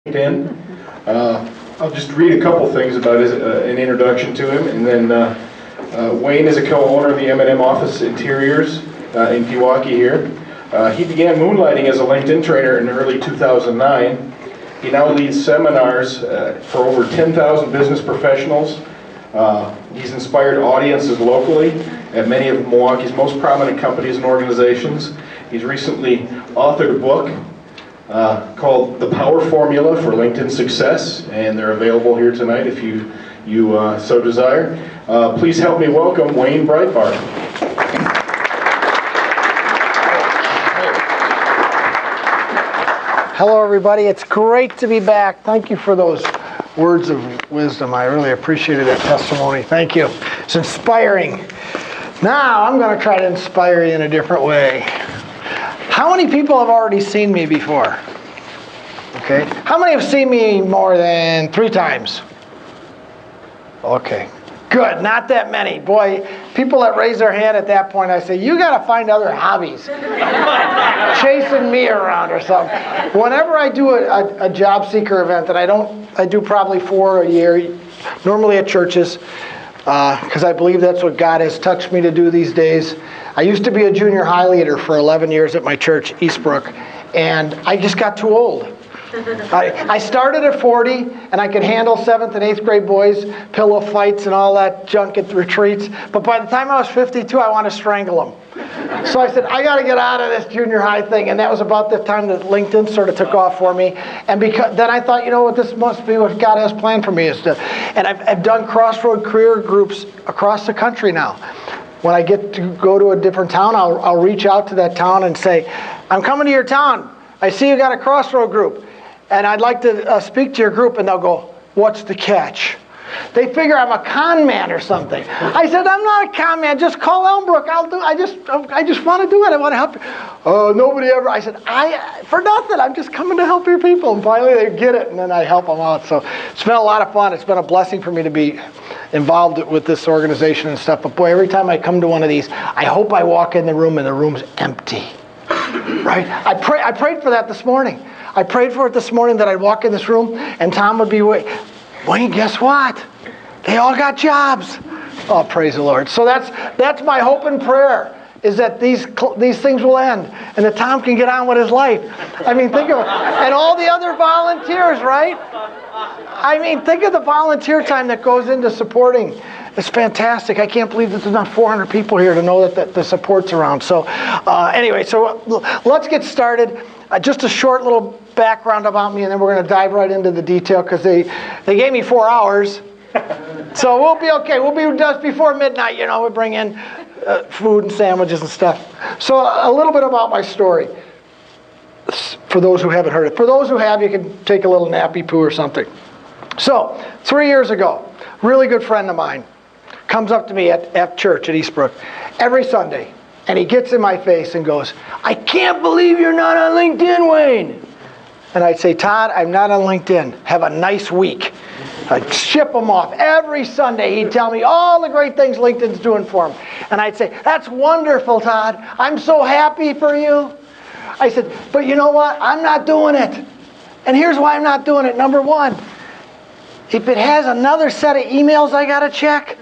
LinkedIn. I'll just read a couple things about an introduction to him, and then Wayne is a co-owner of the M&M Office Interiors in Pewaukee here. He began moonlighting as a LinkedIn trainer in early 2009. He now leads seminars for over 10,000 business professionals. He's inspired audiences locally at many of Milwaukee's most prominent companies and organizations. He's recently authored a book called The Power Formula for LinkedIn Success, and they're available here tonight if you so desire. Please help me welcome Wayne Breibarth. Hello everybody, it's great to be back. Thank you for those words of wisdom. I really appreciated that testimony. Thank you. It's inspiring. Now I'm going to try to inspire you in a different way. How many people have already seen me before? Okay. How many have seen me more than 3 times? Okay. Good. Not that many. Boy, people that raise their hand at that point, I say, you got to find other hobbies. Chasing me around or something. Whenever I do a job seeker event, and I do probably 4 a year, normally at churches, because I believe that's what God has touched me to do these days. I used to be a junior high leader for 11 years at my church, Eastbrook, and I just got too old. I started at 40, and I could handle 7th and 8th grade boys, pillow fights and all that junk at the retreats. But by the time I was 52, I wanted to strangle them. So I said, I got to get out of this junior high thing. And that was about the time that LinkedIn sort of took off for me. And then I thought, you know what, this must be what God has planned for me. And I've done crossroad career groups across the country now. When I get to go to a different town, I'll reach out to that town and say, I'm coming to your town. I see you got a crossroad group. And I'd like to speak to your group, and they'll go, what's the catch? They figure I'm a con man or something. I said, I'm not a con man. Just call Elmbrook. I just want to do it. I want to help you. Oh, nobody ever. I said, for nothing. I'm just coming to help your people. And finally they get it, and then I help them out. So it's been a lot of fun. It's been a blessing for me to be involved with this organization and stuff. But boy, every time I come to one of these, I hope I walk in the room and the room's empty. Right? I prayed for that this morning. I prayed for it this morning that I'd walk in this room and Tom would be Wayne, guess what? They all got jobs. Oh, praise the Lord. So that's my hope and prayer, is that these things will end and that Tom can get on with his life. I mean, think of it. And all the other volunteers, right? I mean, think of the volunteer time that goes into supporting. It's fantastic. I can't believe that there's not 400 people here to know that the support's around. So anyway, so let's get started. Just a short little background about me, and then we're going to dive right into the detail, because they gave me 4 hours. So we'll be okay. We'll be just before midnight, we bring in food and sandwiches and stuff. So a little bit about my story, for those who haven't heard it. For those who have, you can take a little nappy poo or something. So 3 years ago, really good friend of mine comes up to me at church at Eastbrook every Sunday, and he gets in my face and goes, I can't believe you're not on LinkedIn, Wayne. And I'd say, Todd, I'm not on LinkedIn. Have a nice week. I'd ship him off. Every Sunday he'd tell me all the great things LinkedIn's doing for him. And I'd say, that's wonderful, Todd. I'm so happy for you. I said, but you know what? I'm not doing it. And here's why I'm not doing it. Number one, if it has another set of emails I got to check,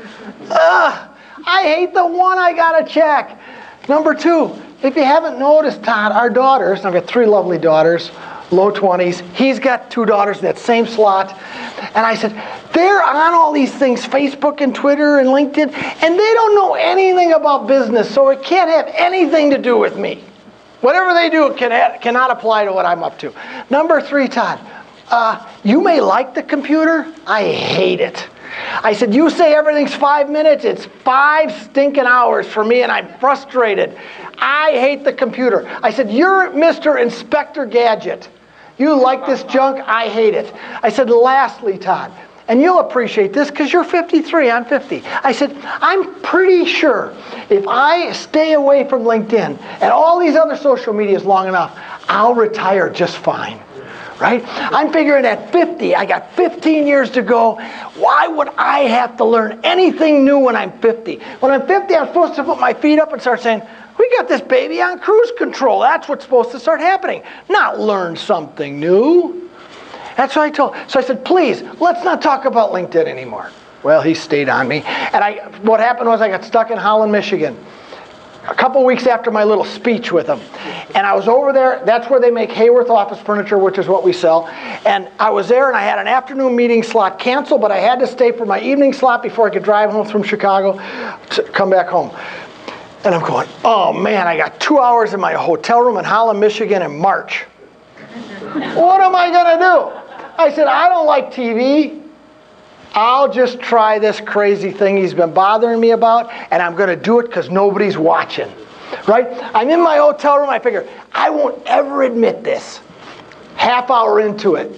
I hate the one I got to check. Number two, if you haven't noticed, Todd, our daughters, I've got 3 lovely daughters, low 20s. He's got 2 daughters in that same slot. And I said, they're on all these things, Facebook and Twitter and LinkedIn, and they don't know anything about business, so it can't have anything to do with me. Whatever they do cannot apply to what I'm up to. Number 3, Todd, you may like the computer. I hate it. I said, you say everything's 5 minutes. It's 5 stinking hours for me, and I'm frustrated. I hate the computer. I said, you're Mr. Inspector Gadget. You like this junk? I hate it. I said, lastly, Todd, and you'll appreciate this because you're 53, I'm 50. I said, I'm pretty sure if I stay away from LinkedIn and all these other social medias long enough, I'll retire just fine. Right? I'm figuring at 50, I got 15 years to go. Why would I have to learn anything new when I'm 50? When I'm 50, I'm supposed to put my feet up and start saying, we got this baby on cruise control. That's what's supposed to start happening. Not learn something new. That's what I told. So I said, please, let's not talk about LinkedIn anymore. Well, he stayed on me. And what happened was I got stuck in Holland, Michigan, a couple weeks after my little speech with him. And I was over there. That's where they make Hayworth office furniture, which is what we sell. And I was there, and I had an afternoon meeting slot canceled, but I had to stay for my evening slot before I could drive home from Chicago to come back home. And I'm going, oh man, I got 2 hours in my hotel room in Holland, Michigan in March. What am I going to do? I said, I don't like TV. I'll just try this crazy thing he's been bothering me about, and I'm going to do it because nobody's watching. Right? I'm in my hotel room. I figure, I won't ever admit this. Half hour into it.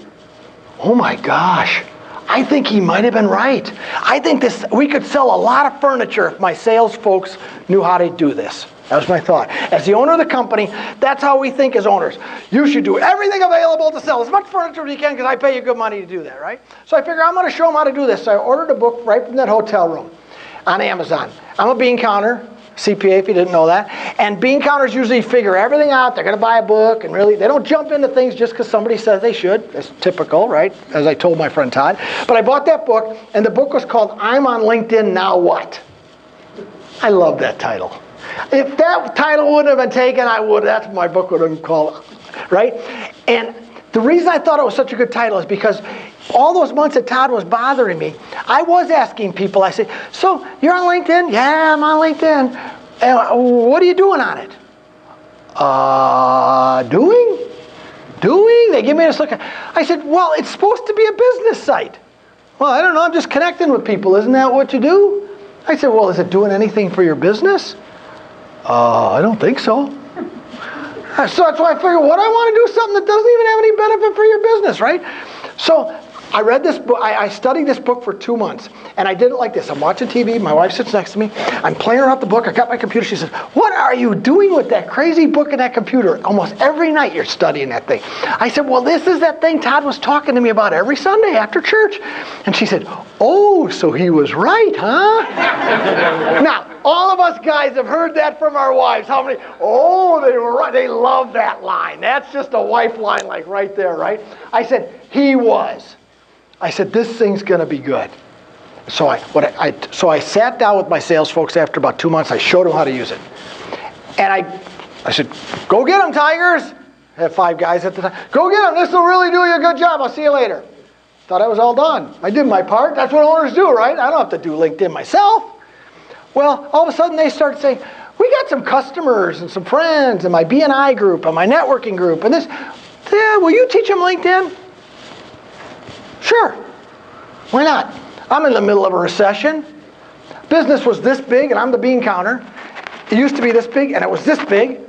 Oh my gosh. I think he might have been right. I think we could sell a lot of furniture if my sales folks knew how to do this. That was my thought. As the owner of the company, that's how we think as owners. You should do everything available to sell as much furniture as you can because I pay you good money to do that, right? So I figure I'm going to show them how to do this. So I ordered a book right from that hotel room on Amazon. I'm a bean counter, CPA if you didn't know that. And bean counters usually figure everything out. They're going to buy a book, and really they don't jump into things just because somebody says they should. That's typical, right? As I told my friend Todd. But I bought that book, and the book was called I'm on LinkedIn, Now What? I love that title. If that title wouldn't have been taken, that's what my book would have been called, right? And the reason I thought it was such a good title is because all those months that Todd was bothering me, I was asking people, I said, so you're on LinkedIn? Yeah, I'm on LinkedIn. And what are you doing on it? Doing? They give me this look. I said, well, it's supposed to be a business site. Well, I don't know, I'm just connecting with people. Isn't that what you do? I said, well, is it doing anything for your business? I don't think so. So that's why I figured, what I want to do something that doesn't even have any benefit for your business, right? So I read this book. I studied this book for 2 months, and I did it like this. I'm watching TV. My wife sits next to me. I'm playing around the book. I got my computer. She says, what are you doing with that crazy book and that computer? Almost every night you're studying that thing. I said, well, this is that thing Todd was talking to me about every Sunday after church. And she said, oh, so he was right, huh? Now, all of us guys have heard that from our wives. How many? Oh, they were right. They love that line. That's just a wife line, like right there, right? I said, he was. I said, this thing's going to be good. So I sat down with my sales folks after about 2 months. I showed them how to use it. And I said, go get them, Tigers. I had 5 guys at the time. Go get them. This will really do you a good job. I'll see you later. Thought I was all done. I did my part. That's what owners do, right? I don't have to do LinkedIn myself. Well, all of a sudden they started saying, we got some customers and some friends in my B&I group and my networking group and this. Yeah, will you teach them LinkedIn? Sure. Why not? I'm in the middle of a recession. Business was this big, and I'm the bean counter. It used to be this big, and it was this big.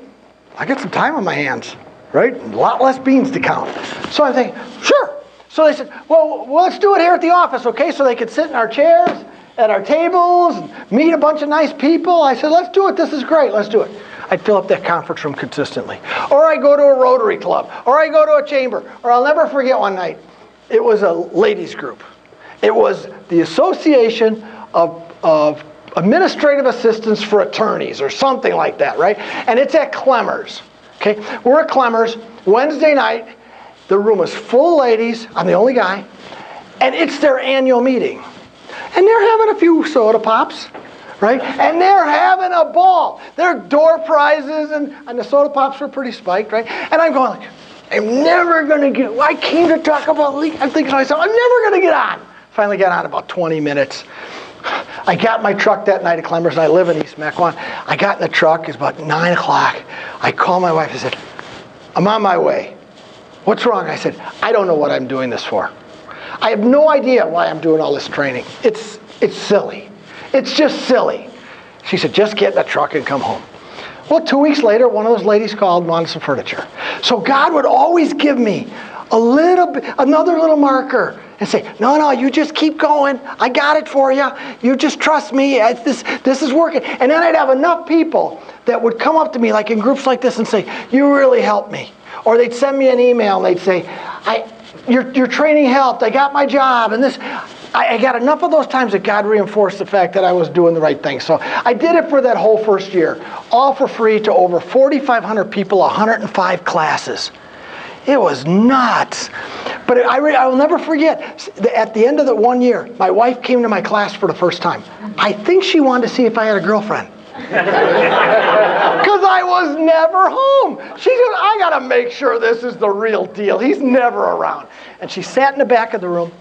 I got some time on my hands, right? A lot less beans to count. So I'm thinking, sure. So they said, well, let's do it here at the office, okay? So they could sit in our chairs, at our tables, and meet a bunch of nice people. I said, let's do it. This is great. Let's do it. I'd fill up that conference room consistently. Or I go to a Rotary Club. Or I go to a chamber. Or I'll never forget one night. It was a ladies group. It was the Association of Administrative Assistants for Attorneys or something like that, right? And it's at Clemmer's. Okay, we're at Clemmer's Wednesday night. The room is full of ladies. I'm the only guy. And it's their annual meeting. And they're having a few soda pops, right? And they're having a ball. They're door prizes, and the soda pops were pretty spiked, right? And I'm going like, I'm never going to get, I came to talk about legal. I'm thinking to myself, I'm never going to get on. Finally got on about 20 minutes. I got in my truck that night at Clemmer's, and I live in East Mequon. I got in the truck. It's about 9 o'clock. I called my wife and said, I'm on my way. What's wrong? I said, I don't know what I'm doing this for. I have no idea why I'm doing all this training. It's silly. It's just silly. She said, just get in the truck and come home. Well, 2 weeks later, one of those ladies called and wanted some furniture. So God would always give me a little bit, another little marker and say, no, you just keep going. I got it for you. You just trust me. This is working. And then I'd have enough people that would come up to me like in groups like this and say, you really helped me. Or they'd send me an email and they'd say, your training helped. I got my job. And this, I got enough of those times that God reinforced the fact that I was doing the right thing. So I did it for that whole first year, all for free to over 4,500 people, 105 classes. It was nuts. But I will never forget, at the end of the 1 year, my wife came to my class for the first time. I think she wanted to see if I had a girlfriend. Because I was never home. She said, I got to make sure this is the real deal. He's never around. And she sat in the back of the room,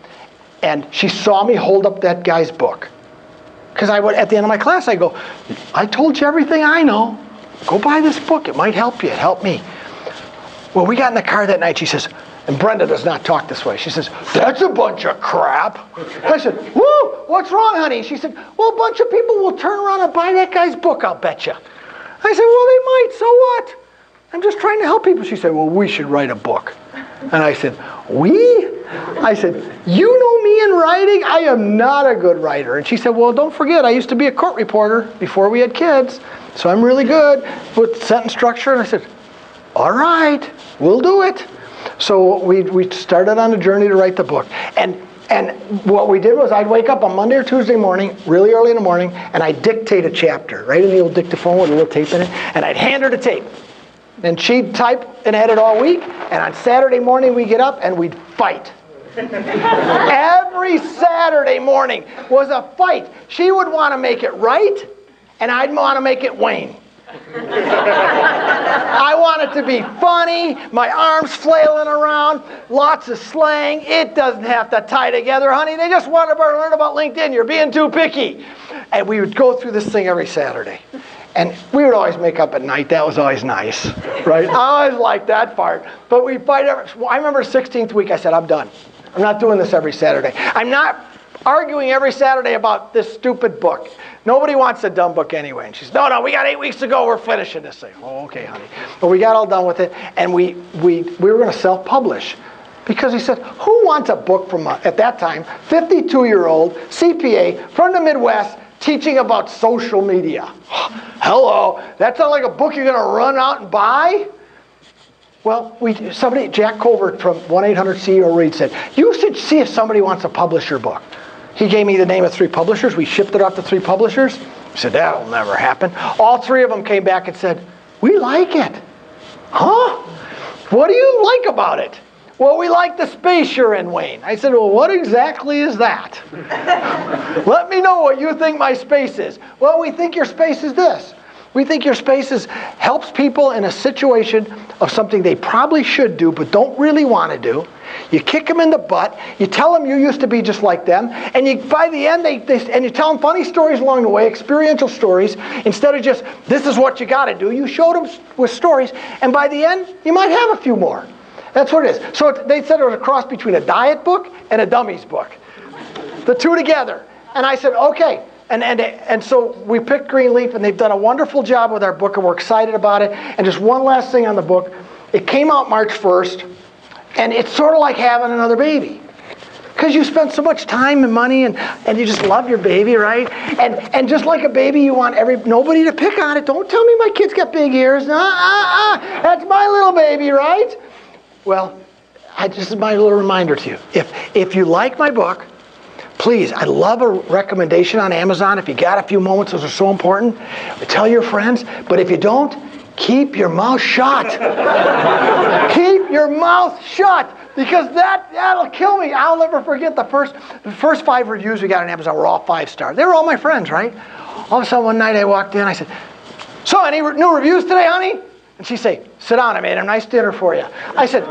and she saw me hold up that guy's book. Because I would, at the end of my class, I go, I told you everything I know. Go buy this book. It might help you. It helped me. Well, we got in the car that night. She says, and Brenda does not talk this way. She says, that's a bunch of crap. I said, woo, what's wrong, honey? She said, well, a bunch of people will turn around and buy that guy's book, I'll bet you. I said, well, they might, so what? I'm just trying to help people. She said, well, we should write a book. And I said, we? I said, you know me in writing? I am not a good writer. And she said, well, don't forget, I used to be a court reporter before we had kids, so I'm really good with sentence structure. And I said, all right, we'll do it. So we started on a journey to write the book. And what we did was I'd wake up on Monday or Tuesday morning, really early in the morning, and I'd dictate a chapter, right in the old dictaphone with a little tape in it, and I'd hand her the tape. And she'd type and edit all week, and on Saturday morning we'd get up and we'd fight. Every Saturday morning was a fight. She would want to make it right, and I'd want to make it Wayne. I want it to be funny, my arms flailing around, lots of slang. It doesn't have to tie together, honey. They just want to learn about LinkedIn. You're being too picky. And we would go through this thing every Saturday. And we would always make up at night. That was always nice, right? I always liked that part. But we fight I remember the 16th week, I said, I'm done. I'm not doing this every Saturday. I'm not arguing every Saturday about this stupid book. Nobody wants a dumb book anyway. And she says, no, we got 8 weeks to go. We're finishing this thing. Oh, okay, honey. But we got all done with it, and we were going to self-publish. Because he said, who wants a book from, at that time, 52-year-old CPA from the Midwest teaching about social media? Hello, that sounds like a book you're going to run out and buy? Well, Jack Covert from 1-800-CEO Read said, you should see if somebody wants to publish your book. He gave me the name of 3 publishers. We shipped it off to 3 publishers. I said, that'll never happen. All 3 of them came back and said, we like it. Huh? What do you like about it? Well, we like the space you're in, Wayne. I said, well, what exactly is that? Let me know what you think my space is. Well, we think your space is this. We think your space helps people in a situation of something they probably should do but don't really want to do. You kick them in the butt. You tell them you used to be just like them. And by the end, and you tell them funny stories along the way, experiential stories, instead of just, this is what you got to do. You show them with stories. And by the end, you might have a few more. That's what it is. So they said it was a cross between a diet book and a dummies book. The 2 together. And I said, okay. And so we picked Greenleaf, and they've done a wonderful job with our book, and we're excited about it. And just one last thing on the book. It came out March 1st, and it's sort of like having another baby. Because you spend so much time and money, and you just love your baby, right? And just like a baby, you want nobody to pick on it. Don't tell me my kid's got big ears. That's my little baby, right? Well, this is my little reminder to you. If you like my book, please, I'd love a recommendation on Amazon. If you got a few moments, those are so important. Tell your friends. But if you don't, keep your mouth shut. Keep your mouth shut. Because that'll kill me. I'll never forget the first 5 reviews we got on Amazon were all 5-star. They were all my friends, right? All of a sudden one night I walked in, I said, so any new reviews today, honey? And she'd say, sit down, I made a nice dinner for you. I said,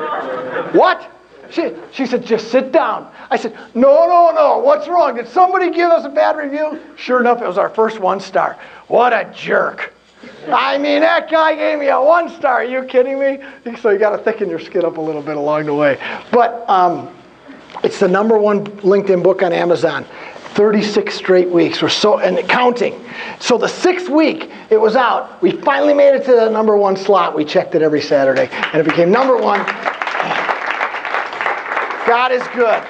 what? She said, just sit down. I said, no, what's wrong? Did somebody give us a bad review? Sure enough, it was our first 1-star. What a jerk. I mean, that guy gave me a 1-star. Are you kidding me? So you got to thicken your skin up a little bit along the way. But it's the #1 LinkedIn book on Amazon. 36 straight weeks. And counting. So the 6th week it was out, we finally made it to the #1 slot. We checked it every Saturday, and it became #1. God is good.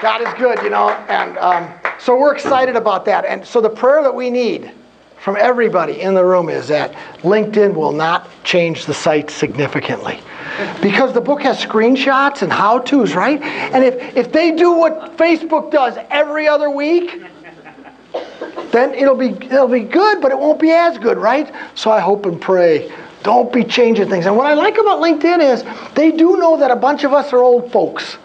God is good, you know. And so we're excited about that. And so the prayer that we need from everybody in the room is that LinkedIn will not change the site significantly. Because the book has screenshots and how-tos, right? And if they do what Facebook does every other week, then it'll be good, but it won't be as good, right? So I hope and pray, don't be changing things. And what I like about LinkedIn is they do know that a bunch of us are old folks.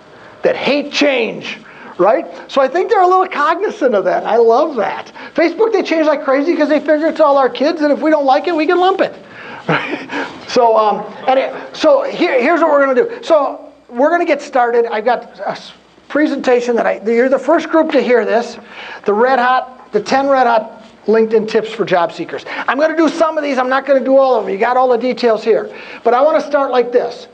that hate change, right? So I think they're a little cognizant of that. I love that. Facebook, they change like crazy because they figure it's all our kids, and if we don't like it, we can lump it. So here's what we're going to do. So we're going to get started. I've got a presentation you're the first group to hear this, the 10 red hot LinkedIn tips for job seekers. I'm going to do some of these. I'm not going to do all of them. You got all the details here. But I want to start like this.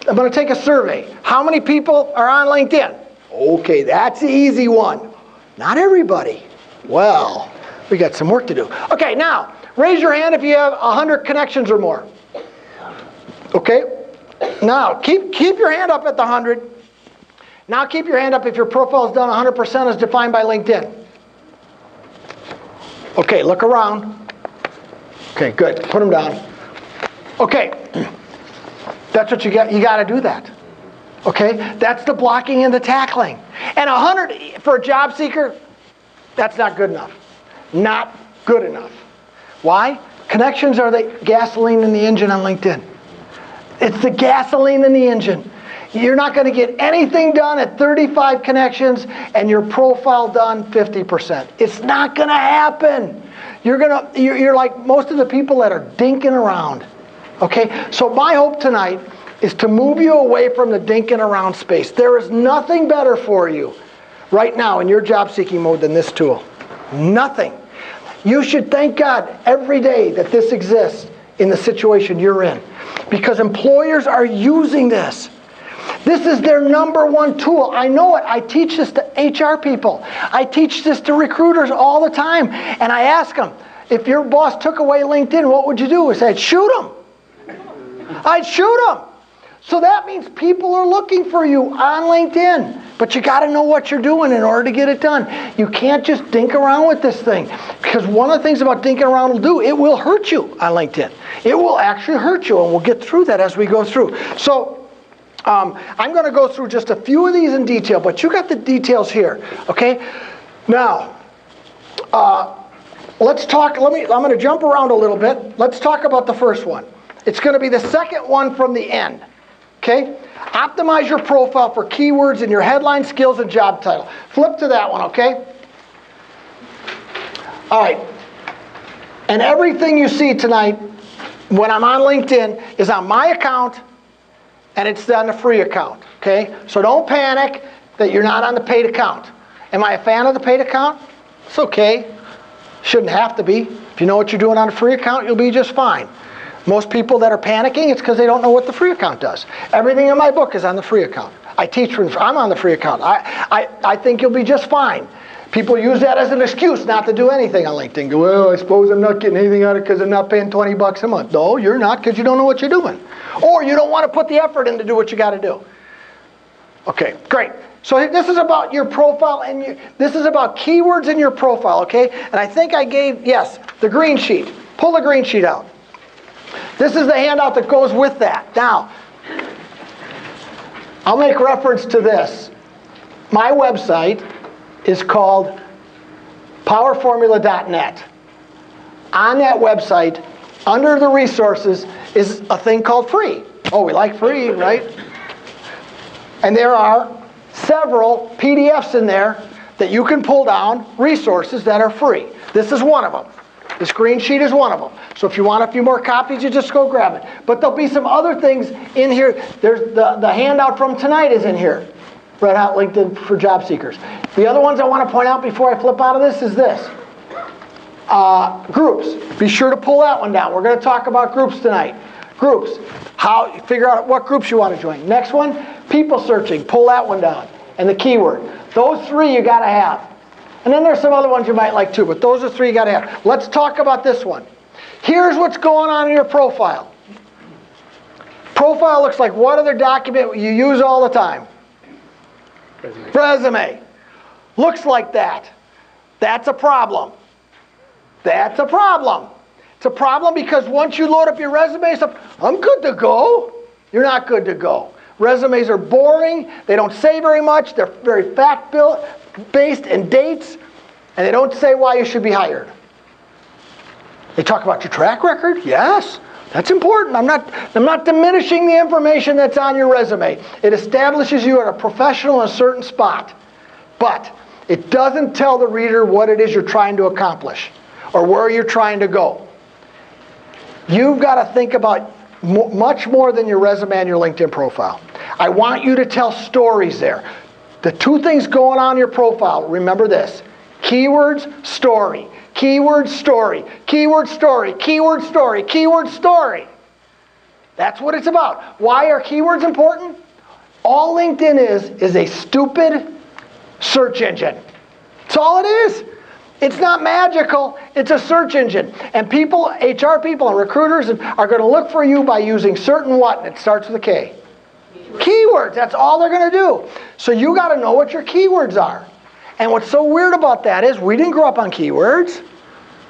I'm going to take a survey. How many people are on LinkedIn? Okay, that's the easy one. Not everybody. Well, we got some work to do. Okay, now, raise your hand if you have 100 connections or more. Okay? Now, keep your hand up at the 100. Now keep your hand up if your profile is done 100% as defined by LinkedIn. Okay, look around. Okay, good. Put them down. Okay. That's what you got. You got to do that. Okay? That's the blocking and the tackling. And 100 for a job seeker, that's not good enough. Not good enough. Why? Connections are the gasoline in the engine on LinkedIn. It's the gasoline in the engine. You're not going to get anything done at 35 connections and your profile done 50%. It's not going to happen. You're like most of the people that are dinking around. Okay? So my hope tonight is to move you away from the dinking around space. There is nothing better for you right now in your job seeking mode than this tool. Nothing. You should thank God every day that this exists in the situation you're in, because employers are using this. This is their number one tool. I know it. I teach this to HR people. I teach this to recruiters all the time. And I ask them, if your boss took away LinkedIn, what would you do? I said, shoot him. I'd shoot him. So that means people are looking for you on LinkedIn. But you got to know what you're doing in order to get it done. You can't just dink around with this thing. Because one of the things about dinking around will do, it will hurt you on LinkedIn. It will actually hurt you. And we'll get through that as we go through. So I'm going to go through just a few of these in detail, but you got the details here, okay? Now, let's talk. I'm going to jump around a little bit. Let's talk about the first one. It's going to be the second one from the end, okay? Optimize your profile for keywords in your headline, skills, and job title. Flip to that one, okay? All right. And everything you see tonight when I'm on LinkedIn is on my account, and it's on the free account, okay? So don't panic that you're not on the paid account. Am I a fan of the paid account? It's okay. Shouldn't have to be. If you know what you're doing on a free account, you'll be just fine. Most people that are panicking, it's because they don't know what the free account does. Everything in my book is on the free account. I teach from, I'm on the free account. I think you'll be just fine. People use that as an excuse not to do anything on LinkedIn. Go, well, I suppose I'm not getting anything out of it because I'm not paying $20 a month. No, you're not, because you don't know what you're doing. Or you don't want to put the effort in to do what you got to do. Okay, great. So this is about your profile, and this is about keywords in your profile, okay? And I think I gave, yes, the green sheet. Pull the green sheet out. This is the handout that goes with that. Now, I'll make reference to this. My website is called powerformula.net. On that website, under the resources, is a thing called free. Oh, we like free, right? And there are several PDFs in there that you can pull down, resources that are free. This is one of them. This green sheet is one of them. So if you want a few more copies, you just go grab it. But there'll be some other things in here. There's the handout from tonight is in here. Red Hot LinkedIn for job seekers. The other ones I want to point out before I flip out of this is this. Groups. Be sure to pull that one down. We're going to talk about groups tonight. Groups. How figure out what groups you want to join. Next one, people searching. Pull that one down. And the keyword. Those three you got to have. And then there's some other ones you might like too, but those are three you got to have. Let's talk about this one. Here's what's going on in your profile. Profile looks like what other document you use all the time? Resume. Looks like that. That's a problem. That's a problem. It's a problem because once you load up your resume, it's I'm good to go. You're not good to go. Resumes are boring. They don't say very much. They're very fact-based in dates. And they don't say why you should be hired. They talk about your track record. Yes. That's important. I'm not diminishing the information that's on your resume. It establishes you at a professional in a certain spot. But it doesn't tell the reader what it is you're trying to accomplish or where you're trying to go. You've got to think about much more than your resume and your LinkedIn profile. I want you to tell stories there. The two things going on in your profile, remember this. Keywords, story. Keyword, story. Keyword, story. Keyword, story. Keyword, story. That's what it's about. Why are keywords important? All LinkedIn is a stupid search engine. That's all it is. It's not magical. It's a search engine. And people, HR people and recruiters are going to look for you by using certain what? And it starts with a K. Keywords. That's all they're going to do. So you got to know what your keywords are. And what's so weird about that is we didn't grow up on keywords.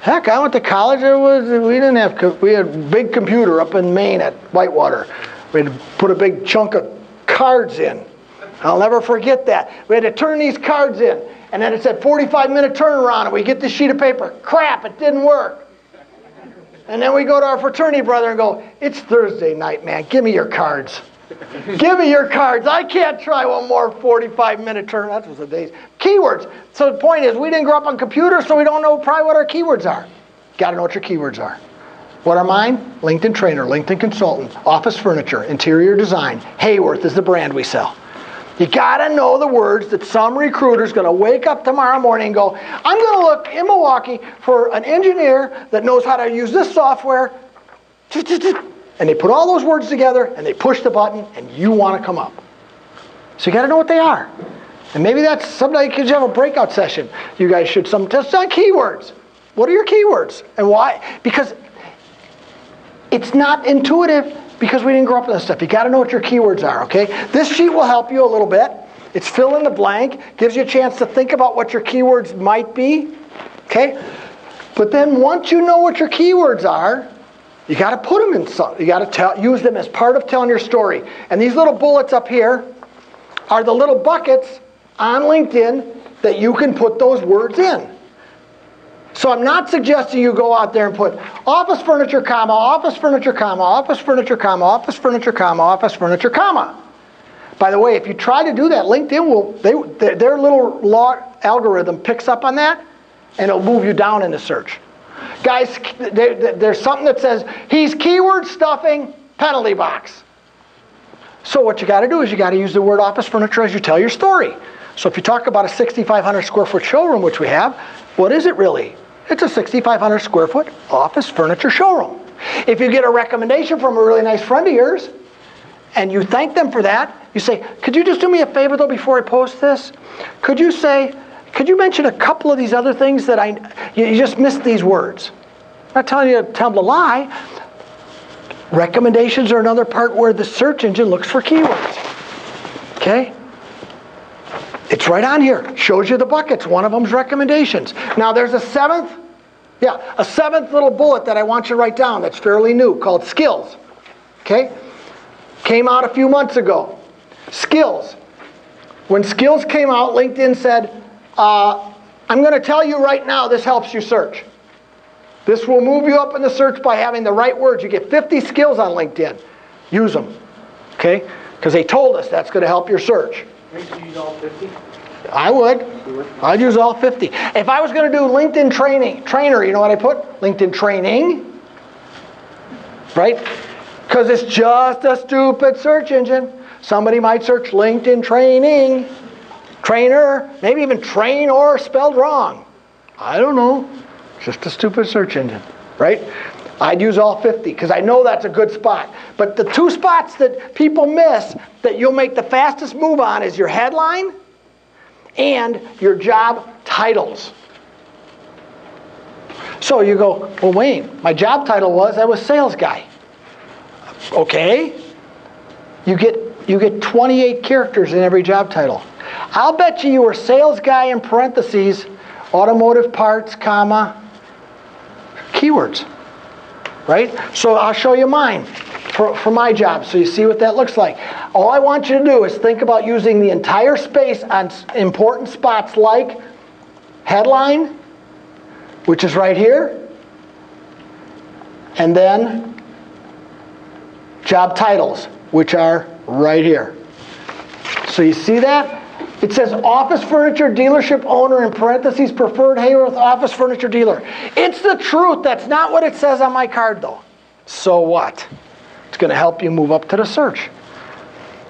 Heck, I went to college. We had a big computer up in Maine at Whitewater. We had to put a big chunk of cards in. I'll never forget that. We had to turn these cards in, and then it said 45-minute turnaround, and we get this sheet of paper. Crap, it didn't work. And then we go to our fraternity brother and go, it's Thursday night, man. Give me your cards. Give me your cards. I can't try one more 45-minute turn. That was the days. Keywords. So the point is, we didn't grow up on computers, so we don't know probably what our keywords are. Got to know what your keywords are. What are mine? LinkedIn trainer, LinkedIn consultant, office furniture, interior design. Hayworth is the brand we sell. You got to know the words that some recruiter's going to wake up tomorrow morning and go, I'm going to look in Milwaukee for an engineer that knows how to use this software. And they put all those words together, and they push the button, and you want to come up. So you got to know what they are. And maybe that's someday you have a breakout session. You guys should test on keywords. What are your keywords? And why? Because it's not intuitive because we didn't grow up with this stuff. You got to know what your keywords are, okay? This sheet will help you a little bit. It's fill in the blank. Gives you a chance to think about what your keywords might be, okay? But then once you know what your keywords are, you got to put them in something. You got to use them as part of telling your story. And these little bullets up here are the little buckets on LinkedIn that you can put those words in. So I'm not suggesting you go out there and put office furniture, comma, office furniture, comma, office furniture, comma, office furniture, comma, office furniture, comma. By the way, if you try to do that, LinkedIn will, their little log algorithm picks up on that, and it'll move you down in the search. Guys, there's something that says, he's keyword stuffing, penalty box. So what you got to do is you got to use the word office furniture as you tell your story. So if you talk about a 6,500 square foot showroom, which we have, what is it really? It's a 6,500 square foot office furniture showroom. If you get a recommendation from a really nice friend of yours, and you thank them for that, you say, could you just do me a favor though before I post this? Could you mention a couple of these other things that you just missed these words? I'm not telling you to tell them to lie. Recommendations are another part where the search engine looks for keywords. Okay? It's right on here. Shows you the buckets. One of them's recommendations. Now there's a seventh little bullet that I want you to write down that's fairly new called skills. Okay? Came out a few months ago. Skills. When skills came out, LinkedIn said, I'm going to tell you right now this helps you search. This will move you up in the search by having the right words. You get 50 skills on LinkedIn. Use them. Okay? Because they told us that's going to help your search. Would you use all 50? I would. I'd use all 50. If I was going to do LinkedIn trainer, you know what I put? LinkedIn training. Right? Because it's just a stupid search engine. Somebody might search LinkedIn training. Trainer, maybe even train or spelled wrong. I don't know. Just a stupid search engine, right? I'd use all 50 because I know that's a good spot. But the two spots that people miss that you'll make the fastest move on is your headline and your job titles. So you go, well, Wayne, my job title was I was sales guy. Okay. You get 28 characters in every job title. I'll bet you were sales guy in parentheses, automotive parts, comma, keywords. Right? So I'll show you mine for my job so you see what that looks like. All I want you to do is think about using the entire space on important spots like headline, which is right here, and then job titles, which are right here. So you see that? It says office furniture dealership owner in parentheses preferred Hayworth office furniture dealer. It's the truth. That's not what it says on my card though. So what? It's going to help you move up to the search.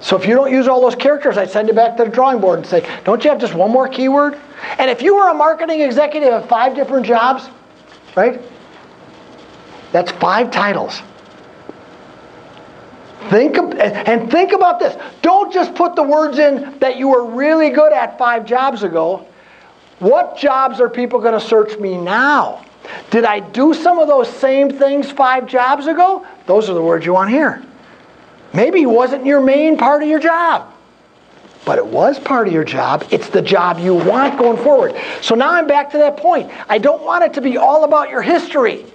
So if you don't use all those characters, I'd send you back to the drawing board and say, don't you have just one more keyword? And if you were a marketing executive at 5 different jobs, right? That's 5 titles. Think about this. Don't just put the words in that you were really good at 5 jobs ago. What jobs are people going to search me now? Did I do some of those same things 5 jobs ago? Those are the words you want here. Maybe it wasn't your main part of your job, but it was part of your job. It's the job you want going forward. So now I'm back to that point. I don't want it to be all about your history.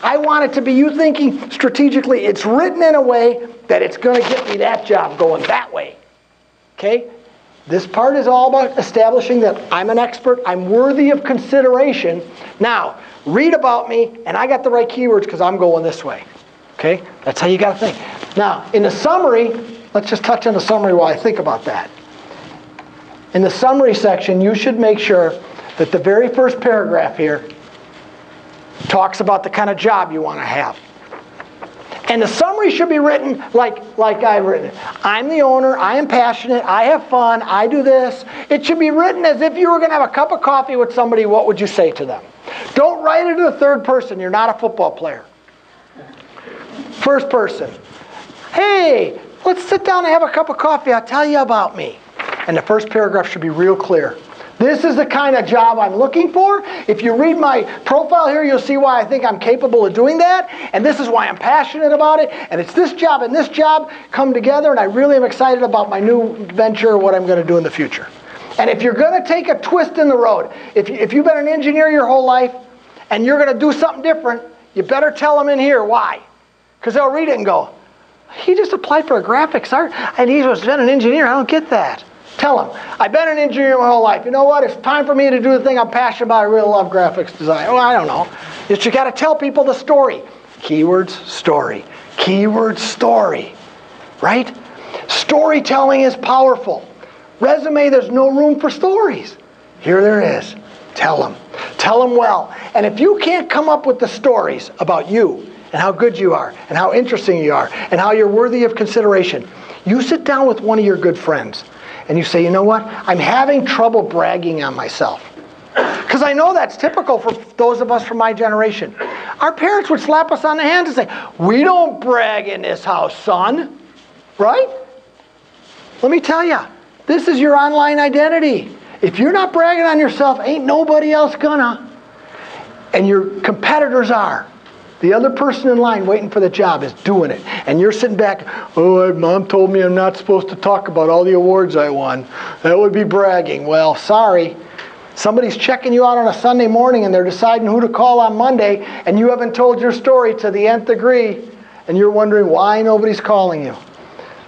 I want it to be you thinking strategically. It's written in a way that it's going to get me that job going that way. Okay? This part is all about establishing that I'm an expert, I'm worthy of consideration. Now, read about me, and I got the right keywords because I'm going this way. Okay? That's how you got to think. Now, in the summary, let's just touch on the summary while I think about that. In the summary section, you should make sure that the very first paragraph here talks about the kind of job you want to have. And the summary should be written like I've written it. I'm the owner, I am passionate, I have fun, I do this. It should be written as if you were going to have a cup of coffee with somebody. What would you say to them? Don't write it in the third person. You're not a football player. First person. Hey, let's sit down and have a cup of coffee. I'll tell you about me. And the first paragraph should be real clear. This is the kind of job I'm looking for. If you read my profile here, you'll see why I think I'm capable of doing that. And this is why I'm passionate about it. And it's this job and this job come together. And I really am excited about my new venture, what I'm going to do in the future. And if you're going to take a twist in the road, if you've been an engineer your whole life and you're going to do something different, you better tell them in here why. Because they'll read it and go, he just applied for a graphics art and he's been an engineer. I don't get that. Tell them, I've been an engineer my whole life. You know what? It's time for me to do the thing I'm passionate about. I really love graphics design. Well, I don't know. You got to tell people the story. Keywords, story. Keywords, story. Right? Storytelling is powerful. Resume, there's no room for stories. Here there is. Tell them. Tell them well. And if you can't come up with the stories about you and how good you are and how interesting you are and how you're worthy of consideration, you sit down with one of your good friends and you say, you know what? I'm having trouble bragging on myself. Because I know that's typical for those of us from my generation. Our parents would slap us on the hand and say, we don't brag in this house, son. Right? Let me tell you, this is your online identity. If you're not bragging on yourself, ain't nobody else gonna. And your competitors are. The other person in line waiting for the job is doing it. And you're sitting back, oh, Mom told me I'm not supposed to talk about all the awards I won. That would be bragging. Well, sorry. Somebody's checking you out on a Sunday morning and they're deciding who to call on Monday and you haven't told your story to the nth degree and you're wondering why nobody's calling you.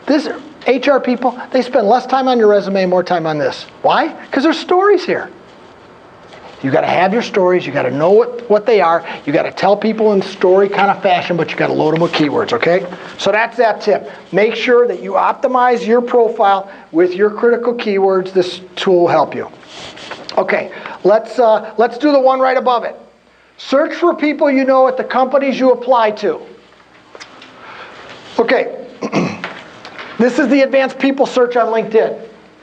This HR people, they spend less time on your resume, more time on this. Why? Because there's stories here. You got to have your stories. You got to know what they are. You got to tell people in story kind of fashion, but you got to load them with keywords, okay? So that's that tip. Make sure that you optimize your profile with your critical keywords. This tool will help you. Okay, let's do the one right above it. Search for people you know at the companies you apply to. Okay, this is the advanced people search on LinkedIn,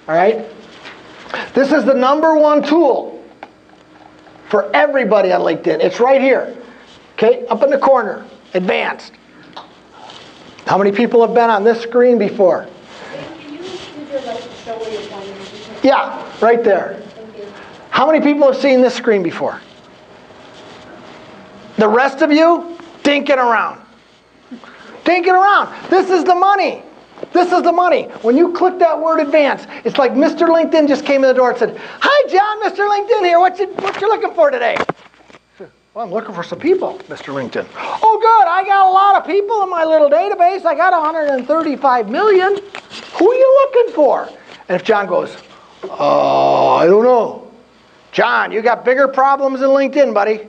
all right? This is the #1 tool for everybody on LinkedIn. It's right here, okay, up in the corner, advanced. How many people have been on this screen before? Can you use your light to show where you're pointing? Yeah, right there. Thank you. How many people have seen this screen before? The rest of you, dinking around. Dinking around. This is the money. This is the money. When you click that word advanced, it's like Mr. LinkedIn just came in the door and said, hi, John, Mr. LinkedIn here. What you looking for today? Well, I'm looking for some people, Mr. LinkedIn. Oh, good. I got a lot of people in my little database. I got 135 million. Who are you looking for? And if John goes, I don't know. John, you got bigger problems than LinkedIn, buddy.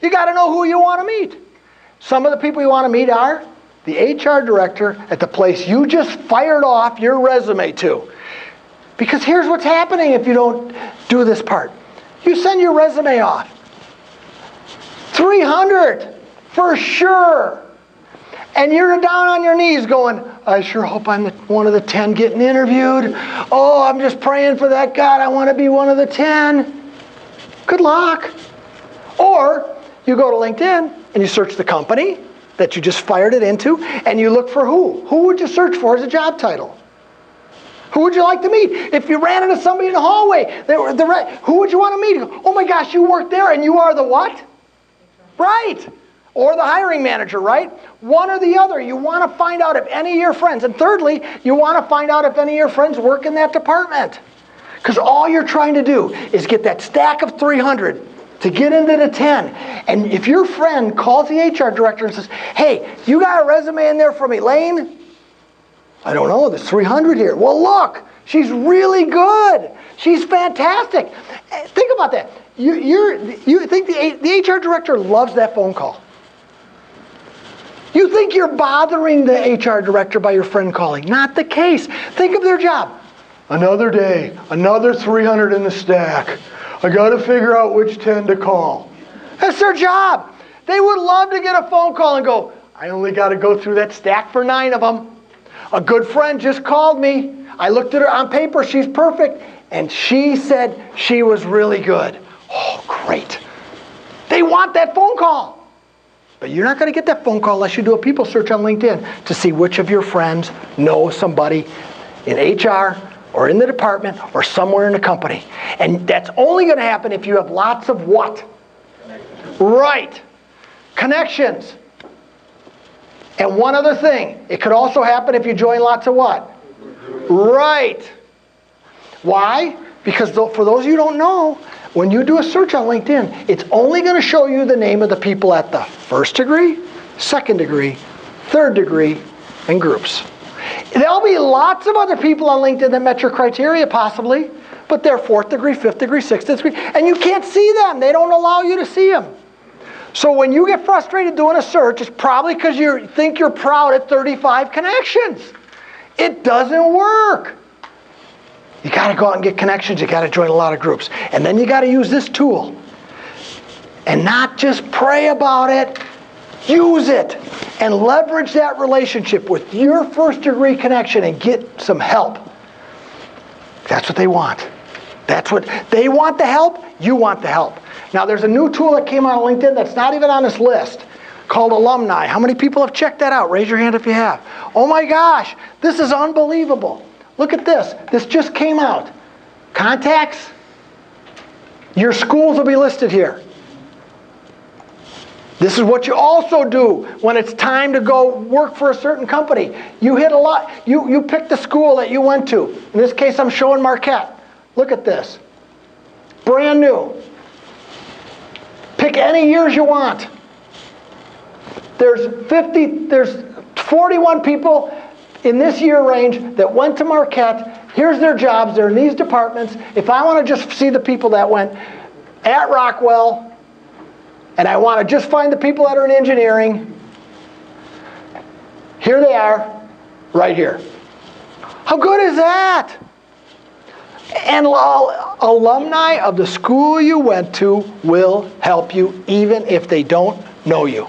You got to know who you want to meet. Some of the people you want to meet are the HR director at the place you just fired off your resume to. Because here's what's happening if you don't do this part. You send your resume off. 300 for sure. And you're down on your knees going, I sure hope I'm one of the 10 getting interviewed. Oh, I'm just praying for that God. I want to be one of the 10. Good luck. Or you go to LinkedIn and you search the company that you just fired it into, and you look for who? Who would you search for as a job title? Who would you like to meet? If you ran into somebody in the hallway, who would you want to meet? Oh my gosh, you work there and you are the what? Right. Or the hiring manager, right? One or the other. You want to find out if any of your friends. And thirdly, you want to find out if any of your friends work in that department. Because all you're trying to do is get that stack of 300 to get into the 10. And if your friend calls the HR director and says, hey, you got a resume in there from Elaine? I don't know, there's 300 here. Well, look, she's really good. She's fantastic. Think about that. You think the HR director loves that phone call? You think you're bothering the HR director by your friend calling. Not the case. Think of their job. Another day, another 300 in the stack. I got to figure out which 10 to call. That's their job. They would love to get a phone call and go, I only got to go through that stack for 9 of them. A good friend just called me. I looked at her on paper. She's perfect. And she said she was really good. Oh, great. They want that phone call. But you're not going to get that phone call unless you do a people search on LinkedIn to see which of your friends know somebody in HR or in the department or somewhere in the company. And that's only going to happen if you have lots of what? Right. Connections. And one other thing. It could also happen if you join lots of what? Right. Why? Because for those of you who don't know, when you do a search on LinkedIn, it's only going to show you the name of the people at the first degree, second degree, third degree, and groups. There'll be lots of other people on LinkedIn that met your criteria possibly, but they're 4th degree, 5th degree, 6th degree, and you can't see them. They don't allow you to see them. So when you get frustrated doing a search, it's probably because you think you're proud at 35 connections. It doesn't work. You got to go out and get connections. You got to join a lot of groups. And then you got to use this tool. And not just pray about it. Use it. And leverage that relationship with your 1st degree connection and get some help. That's what they want. That's what they want, the help. You want the help. Now there's a new tool that came out on LinkedIn that's not even on this list called Alumni. How many people have checked that out? Raise your hand if you have. Oh my gosh, this is unbelievable. Look at this. This just came out. Contacts. Your schools will be listed here. This is what you also do when it's time to go work for a certain company. You hit a lot. You pick the school that you went to. In this case, I'm showing Marquette. Look at this. Brand new. Pick any years you want. There's 41 people in this year range that went to Marquette. Here's their jobs. They're in these departments. If I want to just see the people that went at Rockwell, and I want to just find the people that are in engineering, here they are, right here. How good is that? And alumni of the school you went to will help you even if they don't know you.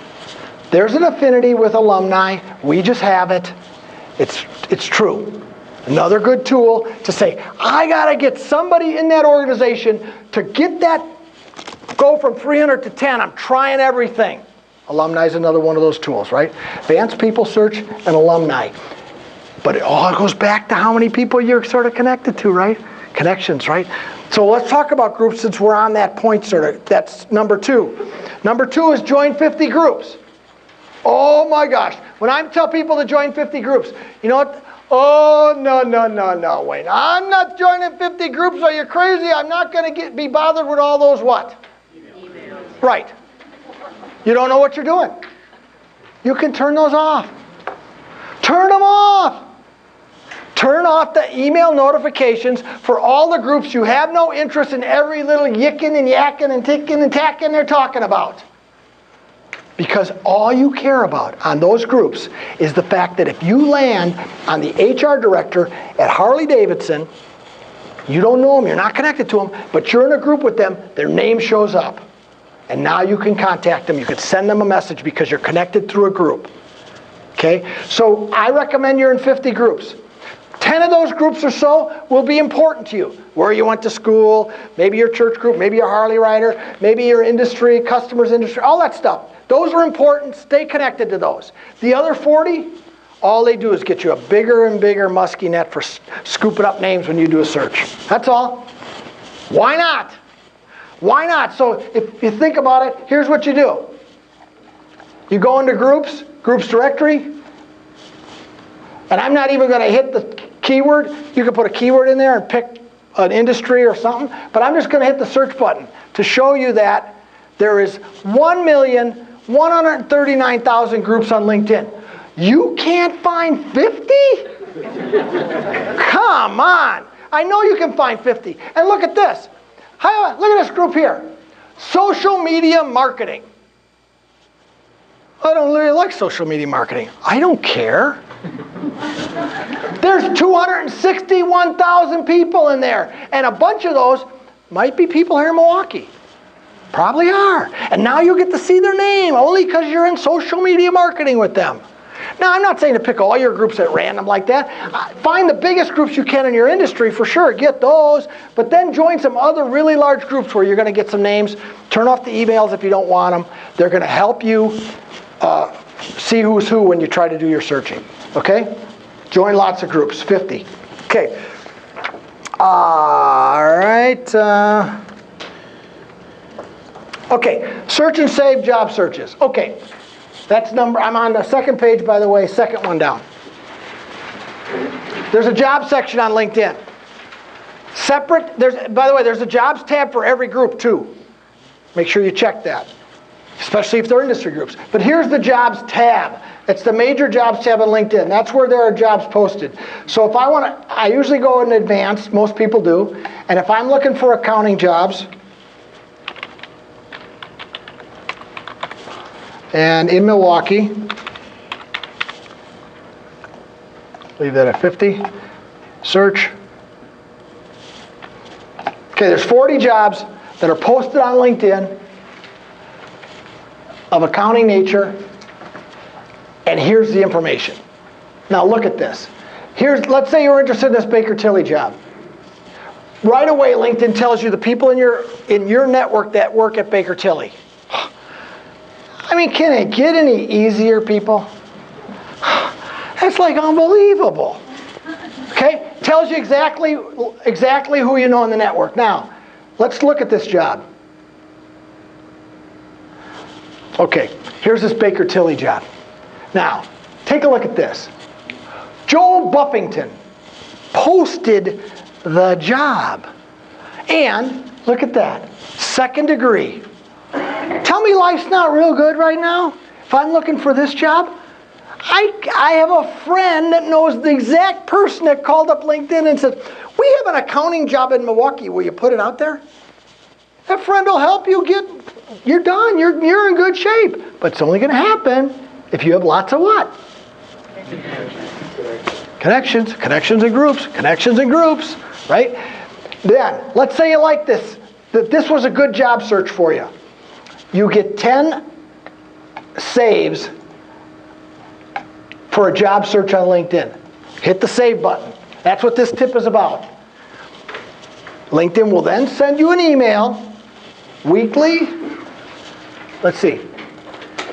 There's an affinity with alumni. We just have it. It's true. Another good tool to say, I got to get somebody in that organization to get that, go from 300 to 10. I'm trying everything. Alumni is another one of those tools, right? Advanced people search and alumni. But it all goes back to how many people you're sort of connected to, right? Connections, right? So let's talk about groups since we're on that point, sort of. That's number 2. Number 2 is join 50 groups. Oh my gosh. When I tell people to join 50 groups, you know what? Oh, no, Wayne. I'm not joining 50 groups. Are you crazy? I'm not going to be bothered with all those what? Emails. Right. You don't know what you're doing. You can turn those off. Turn them off. Turn off the email notifications for all the groups you have no interest in every little yicking and yakking and ticking and tacking they're talking about. Because all you care about on those groups is the fact that if you land on the HR director at Harley-Davidson, you don't know them, you're not connected to them, but you're in a group with them, their name shows up. And now you can contact them, you can send them a message because you're connected through a group. Okay? So I recommend you're in 50 groups. 10 of those groups or so will be important to you. Where you went to school, maybe your church group, maybe your Harley rider, maybe your industry, customers industry, all that stuff. Those are important. Stay connected to those. The other 40, all they do is get you a bigger and bigger musky net for scooping up names when you do a search. That's all. Why not? Why not? So if you think about it, here's what you do. You go into groups directory, and I'm not even going to hit the keyword. You can put a keyword in there and pick an industry or something, but I'm just going to hit the search button to show you that there is 1,139,000 groups on LinkedIn. You can't find 50? Come on. I know you can find 50. And look at this. Look at this group here. Social media marketing. I don't really like social media marketing. I don't care. There's 261,000 people in there. And a bunch of those might be people here in Milwaukee. Probably are. And now you get to see their name only because you're in social media marketing with them. Now, I'm not saying to pick all your groups at random like that. Find the biggest groups you can in your industry for sure. Get those. But then join some other really large groups where you're going to get some names. Turn off the emails if you don't want them. They're going to help you see who's who when you try to do your searching. Okay? Join lots of groups. 50. Okay. All right. Okay. Search and save job searches. Okay. That's I'm on the second page, by the way, second one down. There's a job section on LinkedIn. Separate, by the way, there's a jobs tab for every group too. Make sure you check that, especially if they're industry groups. But here's the jobs tab. It's the major jobs tab on LinkedIn. That's where there are jobs posted. So if I usually go in advance, most people do, and if I'm looking for accounting jobs, and in Milwaukee, leave that at 50, search. Okay, there's 40 jobs that are posted on LinkedIn of accounting nature, and here's the information. Now look at this. Let's say you're interested in this Baker Tilly job. Right away, LinkedIn tells you the people in your network that work at Baker Tilly. I mean, can it get any easier, people? That's like unbelievable. Okay? Tells you exactly who you know in the network. Now, let's look at this job. Okay, here's this Baker Tilly job. Now, take a look at this. Joe Buffington posted the job. And, look at that, second degree. Tell me life's not real good right now? If I'm looking for this job? I have a friend that knows the exact person that called up LinkedIn and said, we have an accounting job in Milwaukee. Will you put it out there? That friend will help you you're done. You're in good shape. But it's only going to happen if you have lots of what? Connections and groups, right? Then, let's say you like this, that this was a good job search for you. You get 10 saves for a job search on LinkedIn. Hit the save button. That's what this tip is about. LinkedIn will then send you an email, weekly, let's see,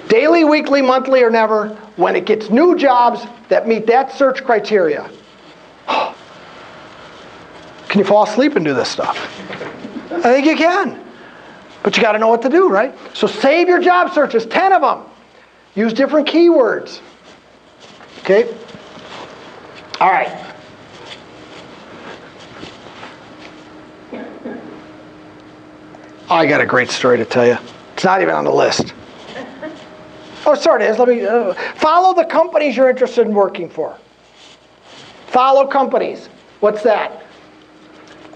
daily, weekly, monthly, or never, when it gets new jobs that meet that search criteria. Can you fall asleep and do this stuff? I think you can. But you got to know what to do, right? So save your job searches, 10 of them. Use different keywords. Okay? All right. I got a great story to tell you. It's not even on the list. Oh, sorry, it is. Let me follow the companies you're interested in working for. Follow companies. What's that?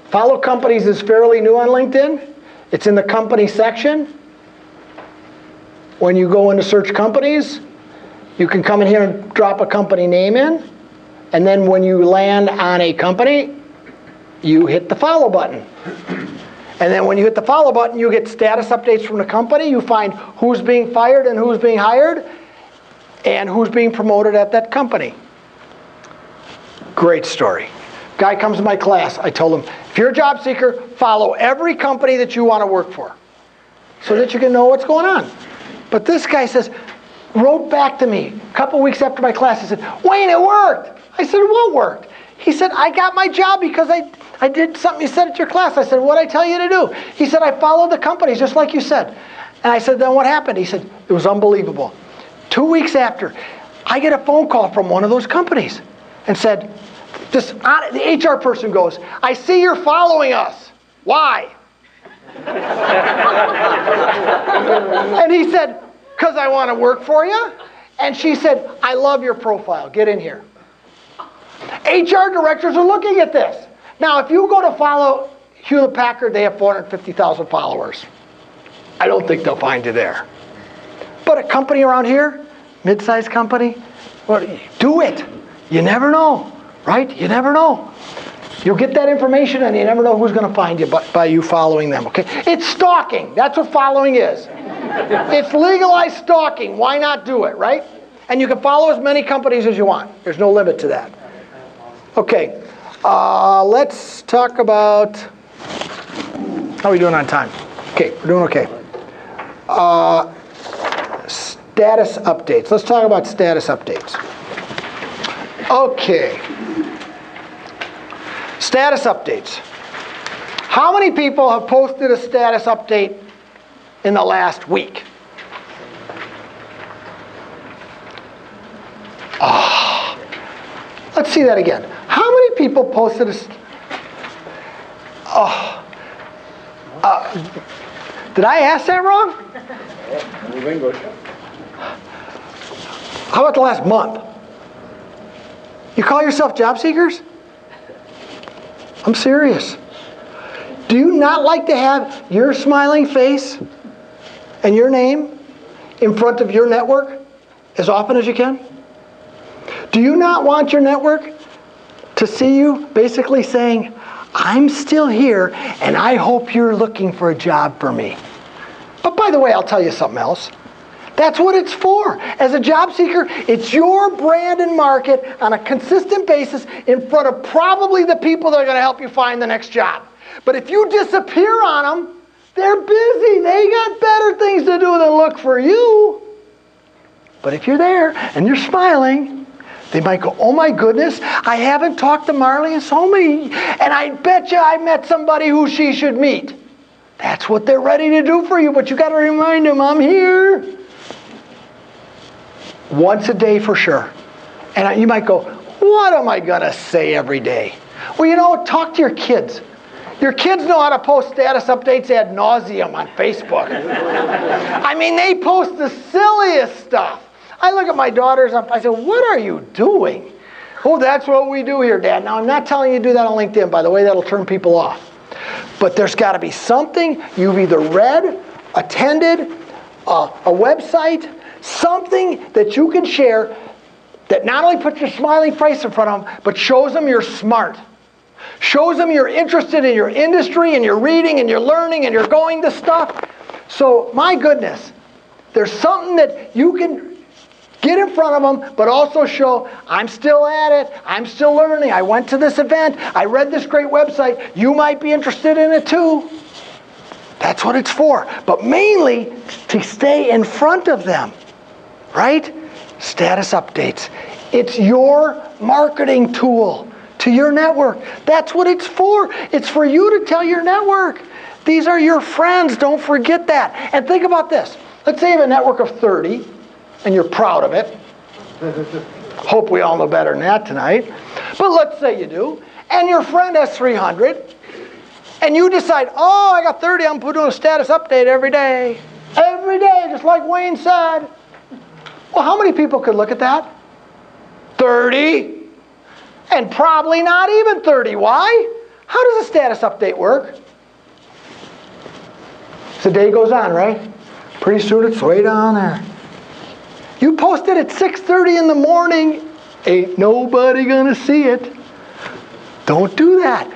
Follow companies is fairly new on LinkedIn. It's in the company section. when you go into search companies, you can come in here and drop a company name in, and then when you land on a company, you hit the follow button. And then when you hit the follow button, you get status updates from the company. You find who's being fired and who's being hired and who's being promoted at that company. Great story. Guy comes to my class. I told him, if you're a job seeker, follow every company that you want to work for so that you can know what's going on. But this guy wrote back to me a couple weeks after my class. He said, Wayne, it worked. I said, what worked? He said, I got my job because I did something you said at your class. I said, what did I tell you to do? He said, I followed the companies just like you said. And I said, then what happened? He said, it was unbelievable. 2 weeks after, I get a phone call from one of those companies and said, the HR person goes, I see you're following us. Why? And he said, because I want to work for you. And she said, I love your profile. Get in here. HR directors are looking at this. Now, if you go to follow Hewlett Packard, they have 450,000 followers. I don't think they'll find you there. But a company around here, mid-sized company, well, do it. You never know, right? You never know. You'll get that information and you never know who's going to find you by you following them, okay? It's stalking. That's what following is. It's legalized stalking. Why not do it, right? And you can follow as many companies as you want. There's no limit to that. Okay, let's talk about, how are we doing on time? Okay, we're doing okay. Status updates. Let's talk about status updates. Okay. Status updates. How many people have posted a status update in the last week? Let's see that again. How many people posted a... did I ask that wrong? How about the last month? You call yourself job seekers? I'm serious. Do you not like to have your smiling face and your name in front of your network as often as you can? Do you not want your network to see you basically saying, I'm still here and I hope you're looking for a job for me? But by the way, I'll tell you something else. That's what it's for. As a job seeker, it's your brand and market on a consistent basis in front of probably the people that are going to help you find the next job. But if you disappear on them, they're busy. They got better things to do than look for you. But if you're there and you're smiling, they might go, oh my goodness, I haven't talked to Marley in so many, and I bet you I met somebody who she should meet. That's what they're ready to do for you, but you got to remind them, I'm here. Once a day for sure. And you might go, what am I going to say every day? Well, you know, talk to your kids. Your kids know how to post status updates ad nauseum on Facebook. I mean, they post the silliest stuff. I look at my daughters, I say, what are you doing? Oh, that's what we do here, Dad. Now, I'm not telling you to do that on LinkedIn, by the way. That'll turn people off. But there's got to be something you've either read, attended, a website, something that you can share that not only puts your smiling face in front of them, but shows them you're smart. Shows them you're interested in your industry and you're reading and you're learning and you're going to stuff. So, my goodness, there's something that you can get in front of them, but also show, I'm still at it, I'm still learning, I went to this event, I read this great website, you might be interested in it too. That's what it's for. But mainly, to stay in front of them. Right? Status updates. It's your marketing tool to your network. That's what it's for. It's for you to tell your network. These are your friends. Don't forget that. And think about this. Let's say you have a network of 30, and you're proud of it. Hope we all know better than that tonight. But let's say you do. And your friend has 300. And you decide, oh, I got 30. I'm doing a status update every day. Every day, just like Wayne said. Well, how many people could look at that? 30. And probably not even 30. Why? How does a status update work? So the day goes on, right? Pretty soon it's way down there. You post it at 6:30 in the morning, ain't nobody gonna see it. Don't do that.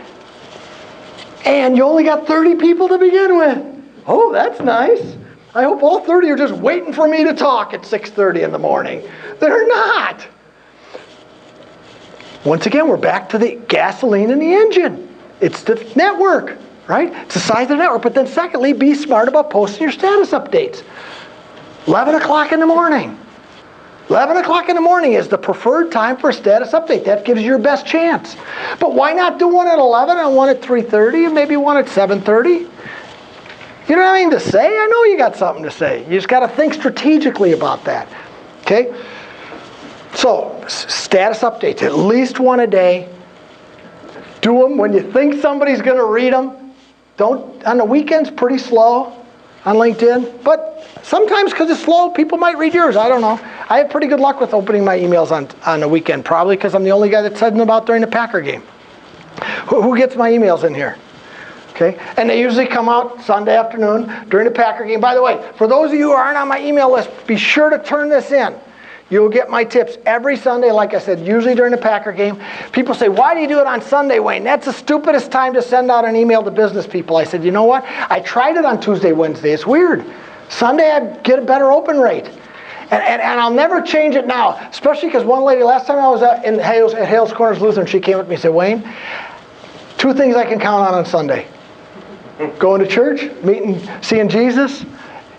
And you only got 30 people to begin with. Oh, that's nice. I hope all 30 are just waiting for me to talk at 6:30 in the morning. They're not. Once again, we're back to the gasoline in the engine. It's the network, right? It's the size of the network. But then secondly, be smart about posting your status updates. 11 o'clock in the morning. 11 o'clock in the morning is the preferred time for a status update. That gives you your best chance. But why not do one at 11 and one at 3:30 and maybe one at 7:30? You know what I mean to say? I know you got something to say. You just got to think strategically about that. Okay? So, status updates, at least one a day. Do them when you think somebody's going to read them. Don't, on the weekends, pretty slow on LinkedIn. But sometimes because it's slow, people might read yours. I don't know. I have pretty good luck with opening my emails on the weekend, probably because I'm the only guy that said them about during the Packer game. Who gets my emails in here? Okay, and they usually come out Sunday afternoon during the Packer game. By the way, for those of you who aren't on my email list, be sure to turn this in. You'll get my tips every Sunday, like I said, usually during the Packer game. People say, why do you do it on Sunday, Wayne? That's the stupidest time to send out an email to business people. I said, you know what? I tried it on Tuesday, Wednesday. It's weird. Sunday, I'd get a better open rate. And I'll never change it now, especially because one lady, last time I was at Hales Corners Lutheran, she came up to me and said, Wayne, 2 things I can count on Sunday. Going to church, meeting, seeing Jesus,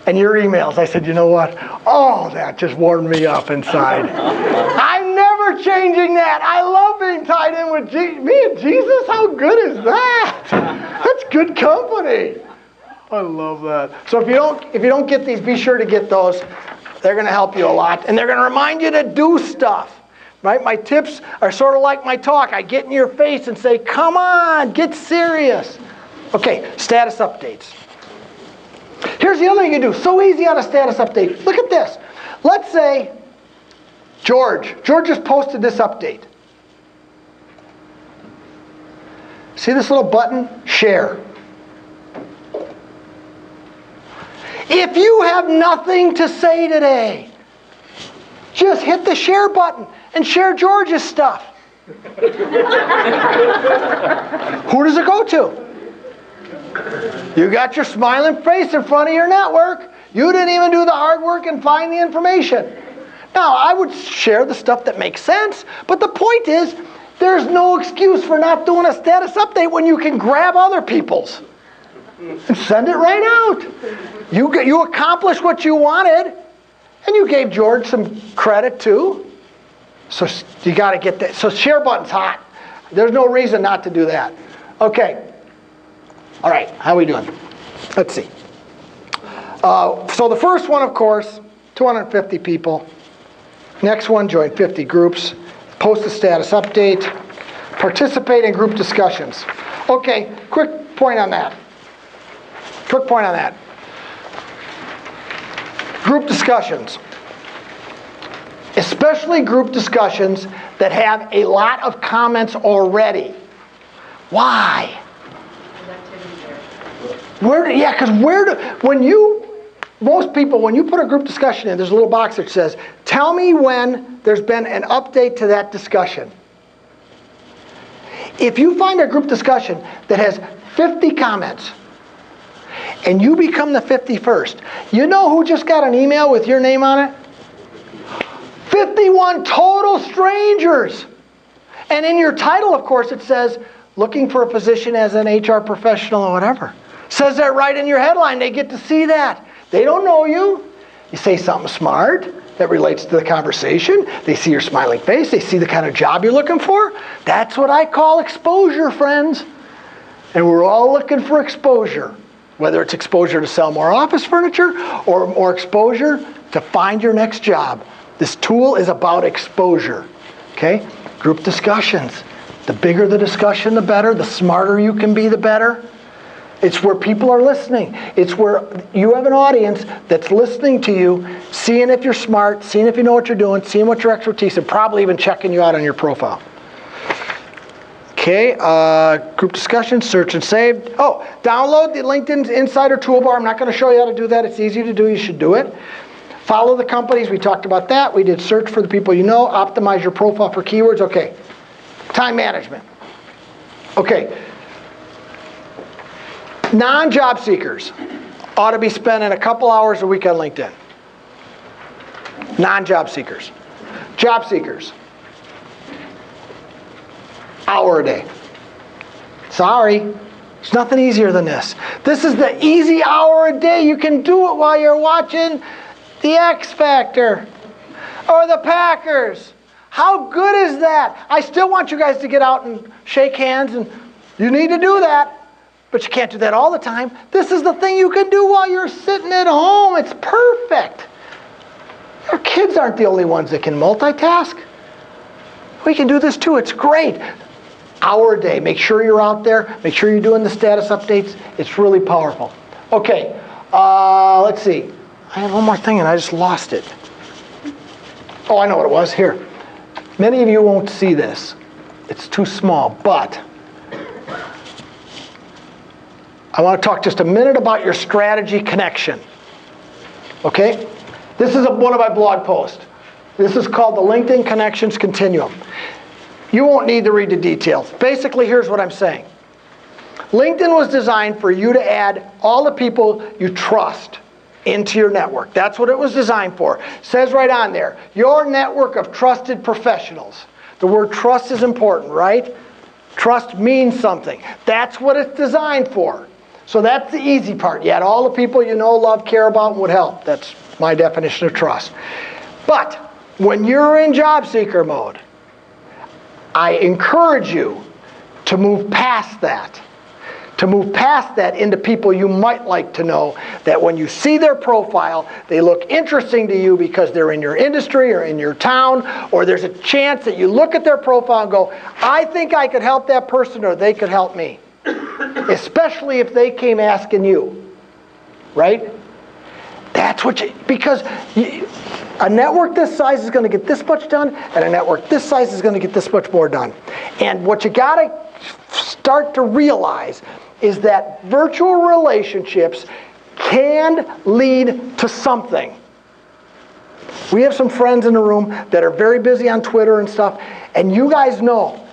and your emails. I said, you know what? Oh, that just warmed me up inside. I'm never changing that. I love being tied in with me and Jesus. How good is that? That's good company. I love that. So if you don't get these, be sure to get those. They're going to help you a lot, and they're going to remind you to do stuff. Right? My tips are sort of like my talk. I get in your face and say, come on, get serious. Okay, status updates. Here's the other thing you can do. So easy on a status update. Look at this. Let's say George just posted this update. See this little button? Share. If you have nothing to say today, just hit the share button and share George's stuff. Who does it go to? You got your smiling face in front of your network. You didn't even do the hard work and find the information. Now, I would share the stuff that makes sense, but the point is, there's no excuse for not doing a status update when you can grab other people's and send it right out. You accomplished what you wanted, and you gave George some credit too. So you got to get that. So share button's hot. There's no reason not to do that. Okay. All right, how are we doing? Let's see. So the first one, of course, 250 people. Next one, join 50 groups. Post a status update. Participate in group discussions. Okay, quick point on that. Group discussions. Especially group discussions that have a lot of comments already. Why? When you put a group discussion in, there's a little box that says, tell me when there's been an update to that discussion. If you find a group discussion that has 50 comments, and you become the 51st, you know who just got an email with your name on it? 51 total strangers. And in your title, of course, it says, looking for a position as an HR professional or whatever. Says that right in your headline. They get to see that. They don't know you. You say something smart that relates to the conversation. They see your smiling face. They see the kind of job you're looking for. That's what I call exposure, friends. And we're all looking for exposure. Whether it's exposure to sell more office furniture or more exposure to find your next job. This tool is about exposure. Okay? Group discussions. The bigger the discussion, the better. The smarter you can be, the better. It's where people are listening. It's where you have an audience that's listening to you, seeing if you're smart, seeing if you know what you're doing, seeing what your expertise, and probably even checking you out on your profile. Okay, group discussion, search and save. Oh, download the LinkedIn Insider Toolbar. I'm not going to show you how to do that. It's easy to do. You should do it. Follow the companies. We talked about that. We did search for the people you know. Optimize your profile for keywords. Okay. Time management. Okay. Non-job seekers ought to be spending a couple hours a week on LinkedIn. Non-job seekers. Job seekers. Hour a day. Sorry. There's nothing easier than this. This is the easy hour a day. You can do it while you're watching the X Factor or the Packers. How good is that? I still want you guys to get out and shake hands, and you need to do that, but you can't do that all the time. This is the thing you can do while you're sitting at home. It's perfect. Our kids aren't the only ones that can multitask. We can do this too. It's great. Hour a day. Make sure you're out there. Make sure you're doing the status updates. It's really powerful. Okay, let's see. I had one more thing and I just lost it. Oh, I know what it was. Here. Many of you won't see this. It's too small, but I want to talk just a minute about your strategy connection. Okay? This is one of my blog posts. This is called the LinkedIn Connections Continuum. You won't need to read the details. Basically, here's what I'm saying. LinkedIn was designed for you to add all the people you trust into your network. That's what it was designed for. It says right on there, your network of trusted professionals. The word trust is important, right? Trust means something. That's what it's designed for. So that's the easy part. You add all the people you know, love, care about, and would help. That's my definition of trust. But when you're in job seeker mode, I encourage you to move past that. To move past that into people you might like to know, that when you see their profile, they look interesting to you because they're in your industry or in your town, or there's a chance that you look at their profile and go, I think I could help that person or they could help me. Especially if they came asking you, right? That's what you, because a network this size is going to get this much done, and a network this size is going to get this much more done. And what you got to start to realize is that virtual relationships can lead to something. We have some friends in the room that are very busy on Twitter and stuff, and you guys know,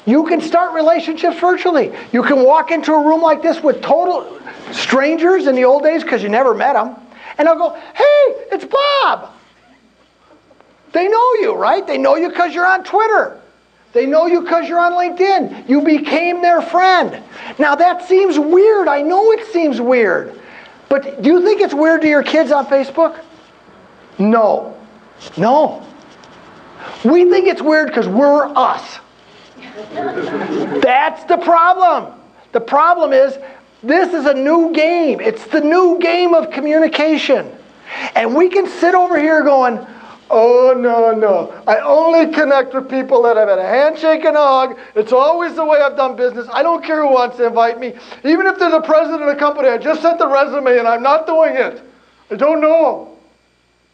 you can start relationships virtually. You can walk into a room like this with total strangers in the old days because you never met them, and they'll go, hey, it's Bob. They know you, right? They know you because you're on Twitter. They know you because you're on LinkedIn. You became their friend. Now that seems weird. I know it seems weird. But do you think it's weird to your kids on Facebook? No. No. We think it's weird because we're us. That's the problem. The problem is, this is a new game. It's the new game of communication. And we can sit over here going, oh, no. I only connect with people that I've had a handshake and a hug. It's always the way I've done business. I don't care who wants to invite me. Even if they're the president of the company, I just sent the resume and I'm not doing it. I don't know them.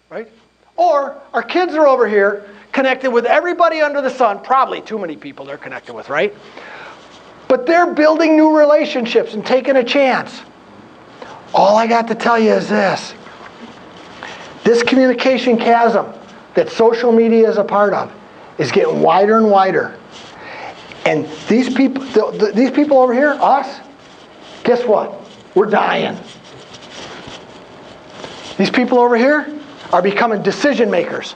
Right? Or our kids are over here connected with everybody under the sun. Probably too many people they're connected with, right? But they're building new relationships and taking a chance. All I got to tell you is this. This communication chasm that social media is a part of is getting wider and wider. And these people over here, us, guess what? We're dying. These people over here are becoming decision makers.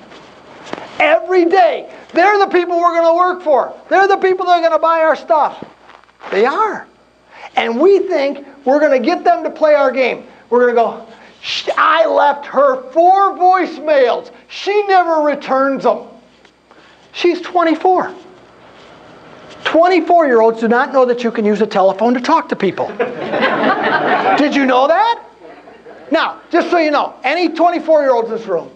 Every day, they're the people we're going to work for. They're the people that are going to buy our stuff. They are. And we think we're going to get them to play our game. We're going to go, I left her 4 voicemails. She never returns them. She's 24. 24-year-olds do not know that you can use a telephone to talk to people. Did you know that? Now, just so you know, any 24-year-olds in this room,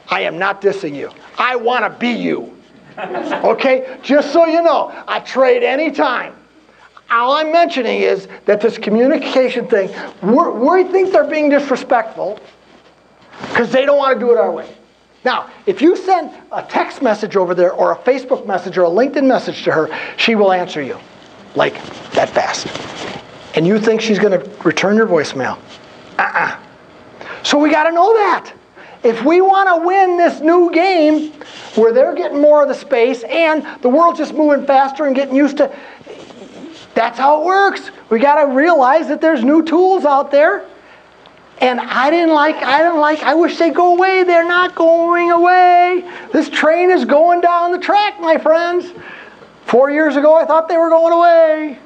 I am not dissing you. I want to be you. Okay? Just so you know, I trade any time. All I'm mentioning is that this communication thing, we think they're being disrespectful because they don't want to do it our way. Now, if you send a text message over there or a Facebook message or a LinkedIn message to her, she will answer you like that fast. And you think she's going to return your voicemail. So we got to know that. If we want to win this new game where they're getting more of the space and the world's just moving faster and getting used to, that's how it works. We got to realize that there's new tools out there. And I wish they'd go away. They're not going away. This train is going down the track, my friends. 4 years ago, I thought they were going away.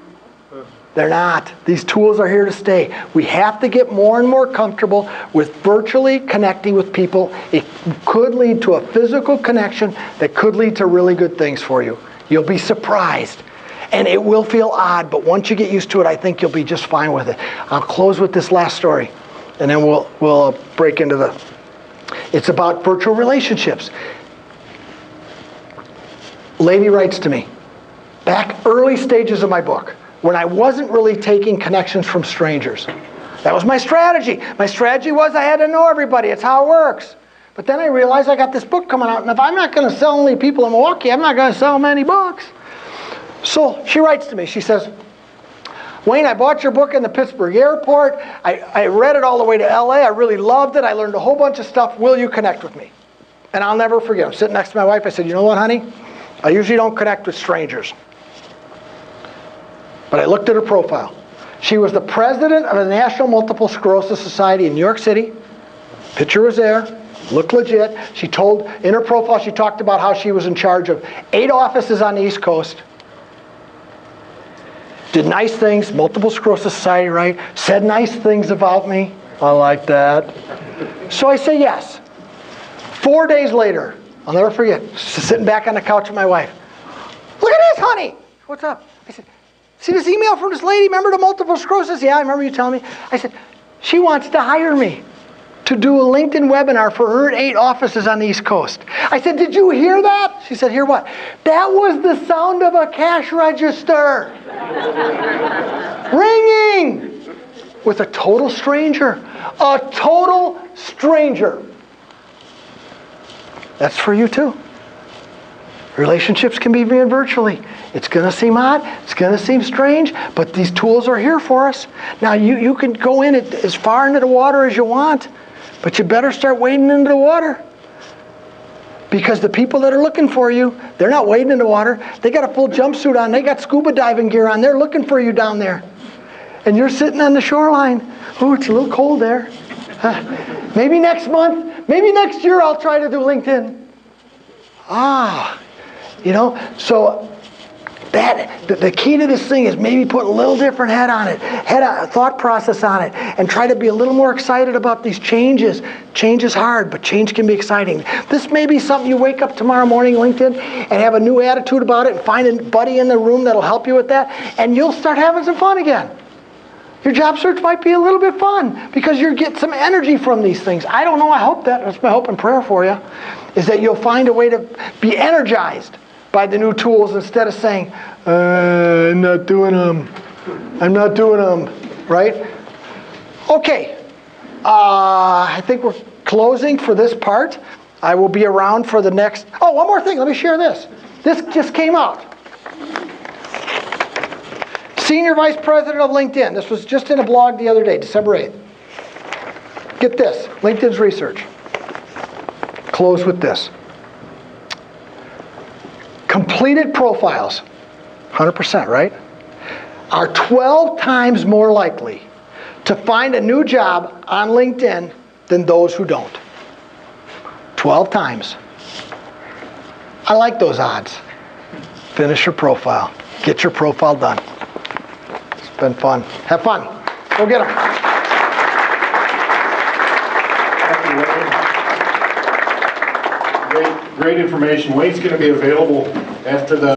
They're not. These tools are here to stay. We have to get more and more comfortable with virtually connecting with people. It could lead to a physical connection that could lead to really good things for you. You'll be surprised. And it will feel odd, but once you get used to it, I think you'll be just fine with it. I'll close with this last story, and then we'll break into the... It's about virtual relationships. Lady writes to me, back early stages of my book, when I wasn't really taking connections from strangers. That was my strategy. My strategy was I had to know everybody. It's how it works. But then I realized I got this book coming out, and if I'm not going to sell only people in Milwaukee, I'm not going to sell many books. So she writes to me. She says, Wayne, I bought your book in the Pittsburgh airport. I read it all the way to LA. I really loved it. I learned a whole bunch of stuff. Will you connect with me? And I'll never forget. I'm sitting next to my wife. I said, you know what, honey? I usually don't connect with strangers. But I looked at her profile. She was the president of the National Multiple Sclerosis Society in New York City. Picture was there. Looked legit. She told, in her profile, she talked about how she was in charge of 8 offices on the East Coast. Did nice things, Multiple Sclerosis Society, right? Said nice things about me. I like that. So I say yes. 4 days later, I'll never forget, sitting back on the couch with my wife. Look at this, honey. What's up? I said, see this email from this lady? Remember the multiple sclerosis? Yeah, I remember you telling me. I said, she wants to hire me to do a LinkedIn webinar for her 8 offices on the East Coast. I said, did you hear that? She said, hear what? That was the sound of a cash register. Ringing with a total stranger. A total stranger. That's for you too. Relationships can be viewed virtually. It's going to seem odd. It's going to seem strange. But these tools are here for us. Now, you can go in as far into the water as you want. But you better start wading into the water. Because the people that are looking for you, they're not wading in the water. They got a full jumpsuit on. They got scuba diving gear on. They're looking for you down there. And you're sitting on the shoreline. Oh, it's a little cold there. Maybe next month, maybe next year I'll try to do LinkedIn. So the key to this thing is maybe put a little different head on it, thought process on it, and try to be a little more excited about these changes. Change is hard, but change can be exciting. This may be something you wake up tomorrow morning, LinkedIn, and have a new attitude about it, and find a buddy in the room that'll help you with that, and you'll start having some fun again. Your job search might be a little bit fun because you get some energy from these things. I don't know, I hope that. That's my hope and prayer for you, is that you'll find a way to be energized by the new tools instead of saying, I'm not doing them. I'm not doing them, right? Okay, I think we're closing for this part. I will be around for the next, one more thing, let me share this. This just came out. Senior Vice President of LinkedIn. This was just in a blog the other day, December 8th. Get this, LinkedIn's research. Close with this. Completed profiles, 100%, right, are 12 times more likely to find a new job on LinkedIn than those who don't. 12 times. I like those odds. Finish your profile. Get your profile done. It's been fun. Have fun. Go get them. Great information. Wayne's going to be available after the